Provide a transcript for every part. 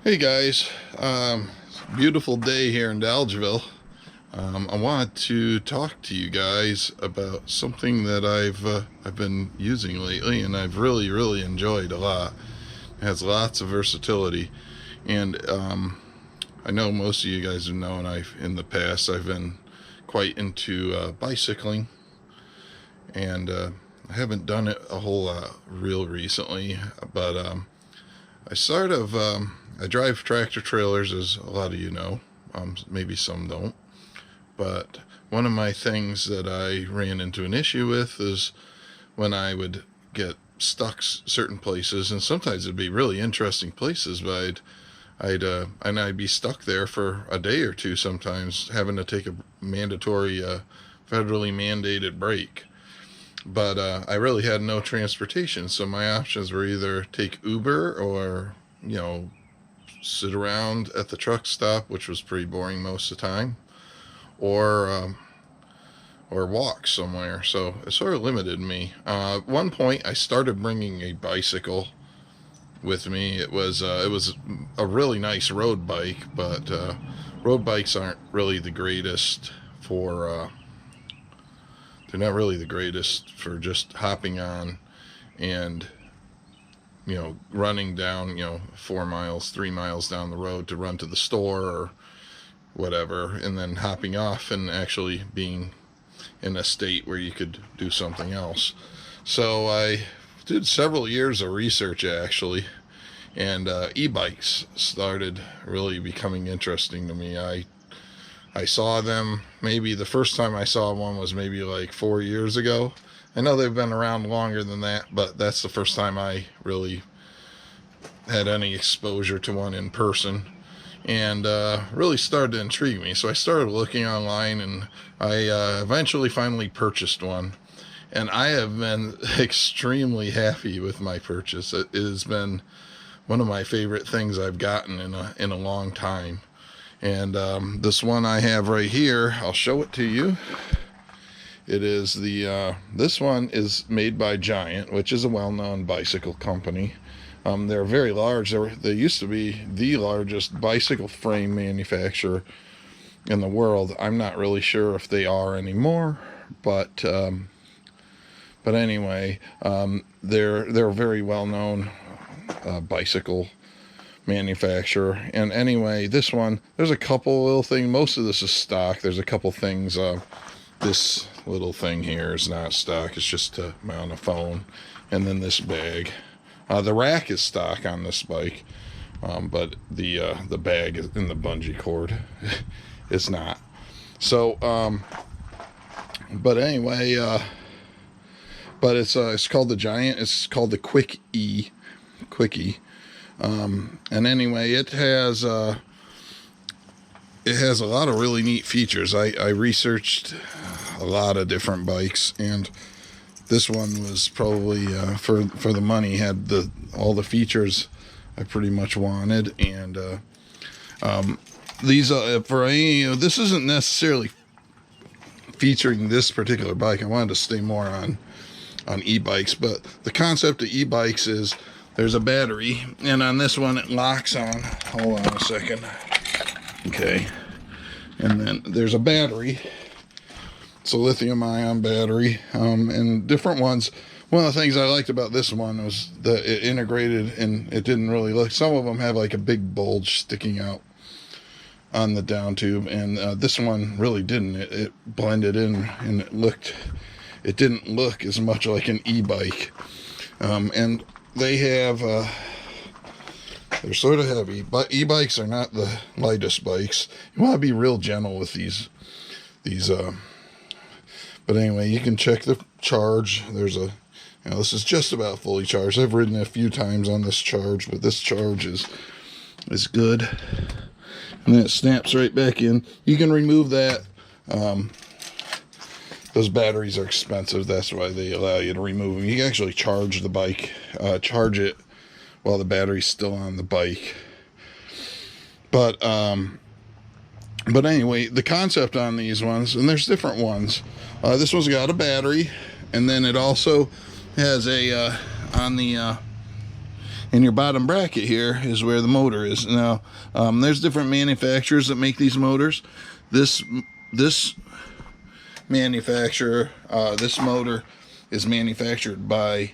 Hey guys, beautiful day here in Dalgeville. I want to talk to you guys about something that I've been using lately, and I've really enjoyed a lot. It has lots of versatility, and I know most of you guys have known I've in the past I've been quite into bicycling, and I haven't done it a whole lot real recently, but I sort of I drive tractor trailers, as a lot of you know. Maybe some don't. But one of my things that I ran into an issue with is when I would get stuck certain places, and sometimes it'd be really interesting places, but I'd be stuck there for a day or two. Sometimes having to take a mandatory, federally mandated break. But I really had no transportation, so my options were either take Uber or you know sit around at the truck stop, which was pretty boring most of the time, or walk somewhere. So it sort of limited me. At one point, I started bringing a bicycle with me. It was a really nice road bike, but road bikes aren't really the greatest for. They're not really the greatest for just hopping on and running down 4 miles, 3 miles down the road to run to the store or whatever, and then hopping off and actually being in a state where you could do something else. So I did several years of research actually, and e-bikes started really becoming interesting to me. I saw them, maybe the first time I saw one was maybe like 4 years ago. I know they've been around longer than that, but that's the first time I really had any exposure to one in person, and really started to intrigue me. So I started looking online, and I eventually finally purchased one. And I have been extremely happy with my purchase. It has been one of my favorite things I've gotten in a long time. And this one I have right here, I'll show it to you. It is this one is made by Giant, which is a well-known bicycle company. They're very large. They used to be the largest bicycle frame manufacturer in the world. I'm not really sure if they are anymore, but anyway, they're a very well-known bicycle manufacturer. And anyway, this one, there's a couple little things. Most of this is stock. There's a couple things. This little thing here is not stock. It's just to mount a phone. And then this bag. The rack is stock on this bike, but the bag in the bungee cord is not. So, but anyway, but it's called the Giant. It's called the Quickie. And anyway, it has a lot of really neat features. I researched a lot of different bikes, and this one was probably for the money, had all the features I pretty much wanted. And these for any, this isn't necessarily featuring this particular bike. I wanted to stay more on e-bikes, but the concept of e-bikes is there's a battery, and on this one it locks on. Hold on a second. Okay. And then there's a battery. It's a lithium-ion battery, and different ones. One of the things I liked about this one was that it integrated, and it didn't really look. Some of them have like a big bulge sticking out on the down tube, and this one really didn't. It blended in, and it didn't look as much like an e-bike. And they have, they're sort of heavy, but e-bikes are not the lightest bikes. You want to be real gentle with these. But anyway, you can check the charge. There's this is just about fully charged. I've ridden it a few times on this charge, but this charge is good. And then it snaps right back in. You can remove that. Those batteries are expensive. That's why they allow you to remove them. You can actually charge the bike, charge it while the battery's still on the bike. But anyway, the concept on these ones, and there's different ones. This one's got a battery, and then it also has a on the And your bottom bracket here is where the motor is. Now, there's different manufacturers that make these motors. This manufacturer, this motor is manufactured by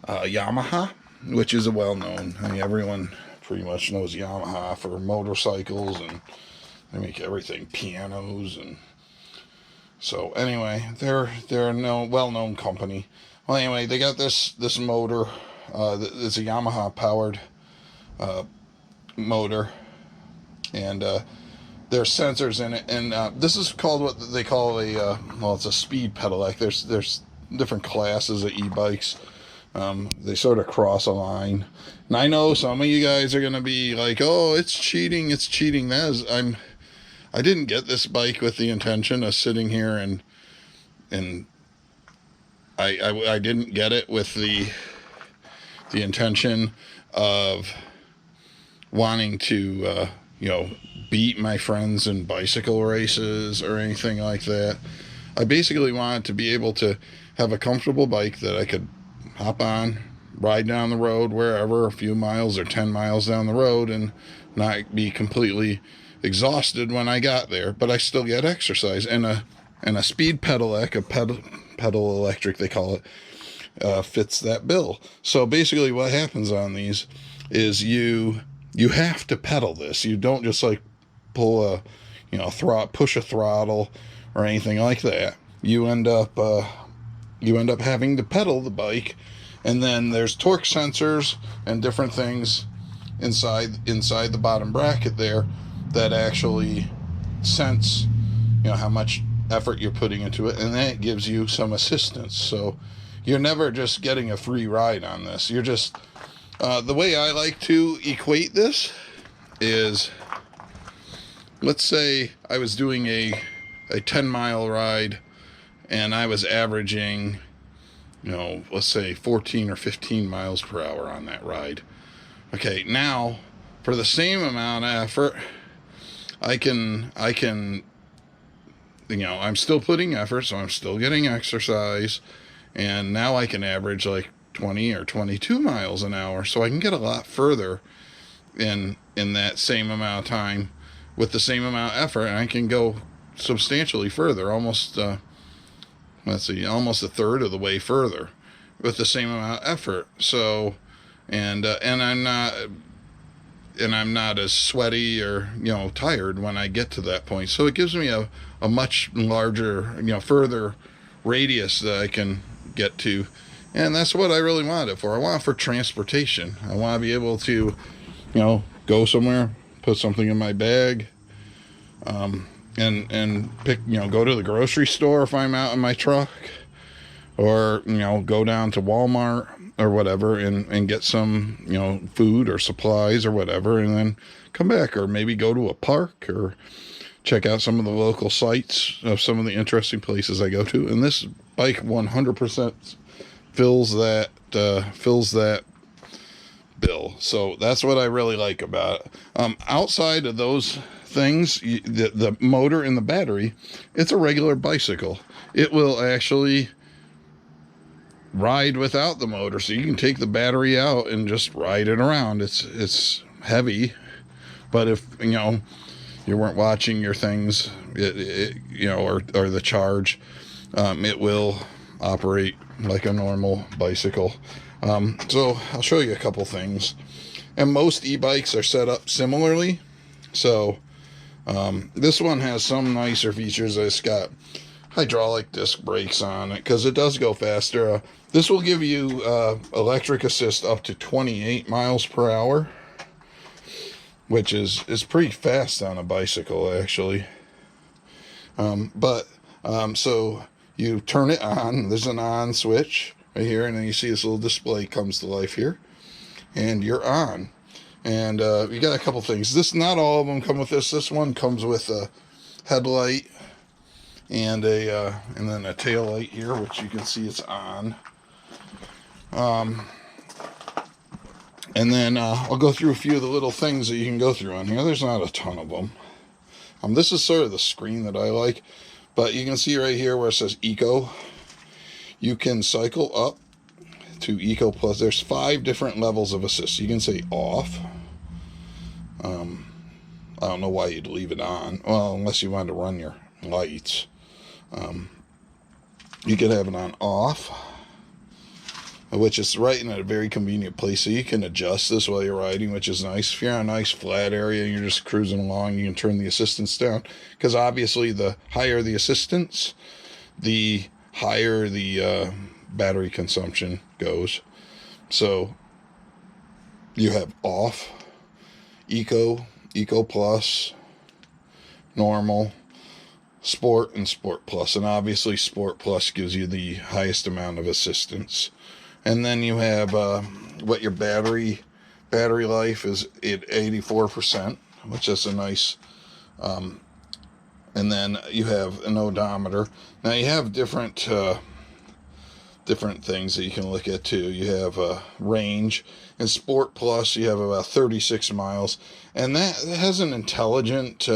Yamaha, which is a well-known. I mean, everyone pretty much knows Yamaha for motorcycles, and they make everything, pianos, and so anyway, they're a well-known company. Well, anyway, they got this motor. It's a Yamaha powered motor, and there's sensors in it, and this is called what they call a well, it's a speed pedelec. There's different classes of e-bikes. They sort of cross a line, and I know some of you guys are gonna be like, "Oh, it's cheating! It's cheating!" I didn't get this bike with the intention of sitting here and I didn't get it with the intention of wanting to beat my friends in bicycle races or anything like that. I basically wanted to be able to have a comfortable bike that I could hop on, ride down the road wherever, a few miles or 10 miles down the road, and not be completely exhausted when I got there, but I still get exercise. And a speed pedelec, a pedal electric they call it, fits that bill. So basically what happens on these is you have to pedal this. You don't just like pull push a throttle or anything like that. You end up having to pedal the bike, and then there's torque sensors and different things inside the bottom bracket there that actually sense how much effort you're putting into it, and then it gives you some assistance. So you're never just getting a free ride on this. You're just the way I like to equate this is, let's say I was doing a 10-mile ride and I was averaging let's say 14 or 15 miles per hour on that ride. Okay, now for the same amount of effort, I can I'm still putting effort, so I'm still getting exercise, and now I can average like 20 or 22 miles an hour, so I can get a lot further in that same amount of time with the same amount of effort, and I can go substantially further, almost almost a third of the way further with the same amount of effort. So and I'm not as sweaty or tired when I get to that point. So it gives me a much larger further radius that I can get to, and that's what I really want it for. I want it for transportation. I want to be able to go somewhere, put something in my bag, and pick go to the grocery store if I'm out in my truck, or go down to Walmart or whatever and get some food or supplies or whatever, and then come back, or maybe go to a park or check out some of the local sites of some of the interesting places I go to. And this bike 100% fills that bill. So that's what I really like about it. Outside of those things, the motor and the battery, it's a regular bicycle. It will actually ride without the motor, so you can take the battery out and just ride it around. It's heavy, but if you weren't watching your things, or the charge, it will operate like a normal bicycle. So I'll show you a couple things. And most e-bikes are set up similarly. So this one has some nicer features. It's got hydraulic disc brakes on it because it does go faster. This will give you electric assist up to 28 miles per hour, which is pretty fast on a bicycle, actually. So you turn it on. There's an on switch right here, and then you see this little display comes to life here, and you're on. And you got a couple things. Not all of them come with this. This one comes with a headlight and then a tail light here, which you can see it's on. And then I'll go through a few of the little things that you can go through on here. There's not a ton of them. This is sort of the screen that I like, but you can see right here where it says Eco. You can cycle up to Eco Plus. There's 5 different levels of assist. You can say off. I don't know why you'd leave it on. Well, unless you want to run your lights. You could have it on off, which is right in a very convenient place. So you can adjust this while you're riding, which is nice. If you're on a nice flat area and you're just cruising along, you can turn the assistance down. Because obviously the higher the assistance, the higher the battery consumption goes. So you have off, Eco, Eco Plus, normal, Sport, and Sport Plus. And obviously Sport Plus gives you the highest amount of assistance. And then you have what your battery life is at 84%, which is a nice. And then you have an odometer. Now you have different things that you can look at too. You have range. In Sport Plus, you have about 36 miles, and that has an intelligent.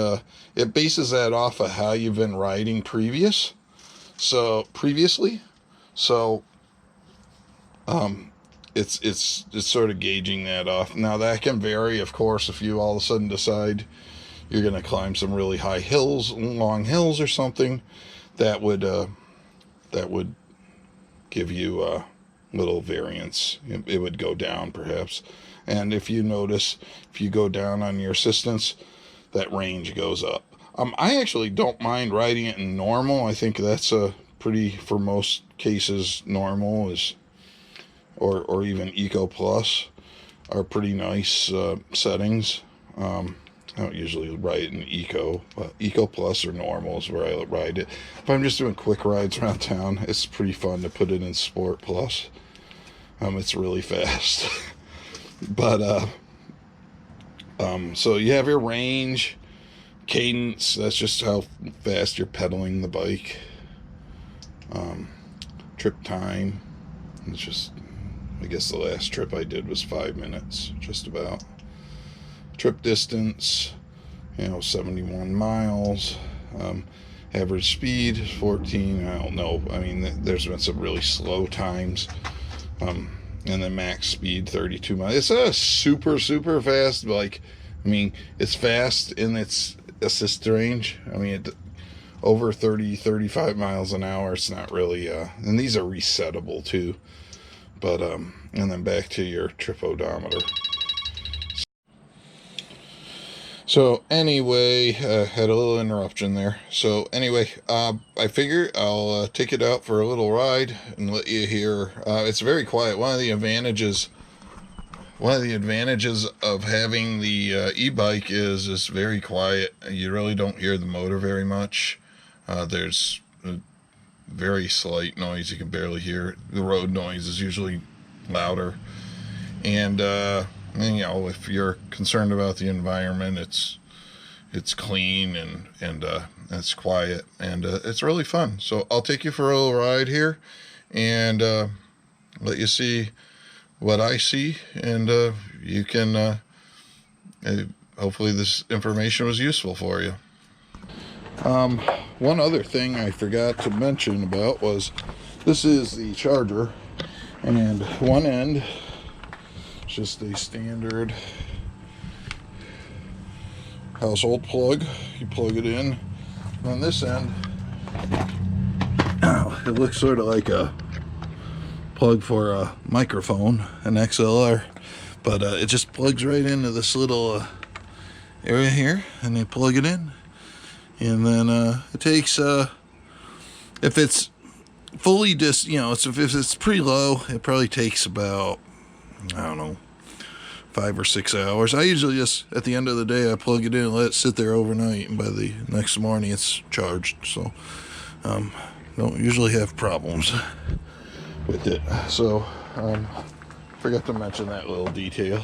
It bases that off of how you've been riding previously. So it's sort of gauging that off. Now that can vary, of course, if you all of a sudden decide you're going to climb some really high hills, long hills or something, that would give you a little variance. It would go down perhaps. And if you notice, if you go down on your assistance, that range goes up. I actually don't mind riding it in normal. I think that's a pretty, for most cases, normal is, or even Eco Plus are pretty nice settings. I don't usually ride in Eco, but Eco Plus or normal is where I ride it. If I'm just doing quick rides around town, it's pretty fun to put it in Sport Plus. It's really fast. But so you have your range, cadence, that's just how fast you're pedaling the bike. Trip time, it's just, I guess the last trip I did was 5 minutes, just about. Trip distance, 71 miles. Average speed 14. I don't know. I mean, there's been some really slow times. And then max speed 32 miles. It's a super fast bike. I mean, it's fast in its assist range. I mean, over 35 miles an hour. It's not really. And these are resettable too. But and then back to your trip odometer. So anyway, had a little interruption there. So anyway, I figure I'll take it out for a little ride and let you hear. It's very quiet. One of the advantages of having the e-bike is it's very quiet. You really don't hear the motor very much. There's a very slight noise. You can barely hear it. The road noise is usually louder. And if you're concerned about the environment, it's clean and it's quiet and it's really fun. So I'll take you for a little ride here and let you see what I see, and you can hopefully this information was useful for you. One other thing I forgot to mention about was this is the charger, and one end, just a standard household plug. You plug it in. On this end, it looks sort of like a plug for a microphone, an XLR, but it just plugs right into this little area here, and you plug it in, and then it takes if it's fully if it's pretty low, it probably takes about, I don't know, 5 or 6 hours. I usually just, at the end of the day, I plug it in and let it sit there overnight, and by the next morning it's charged. So don't usually have problems with it. So forgot to mention that little detail.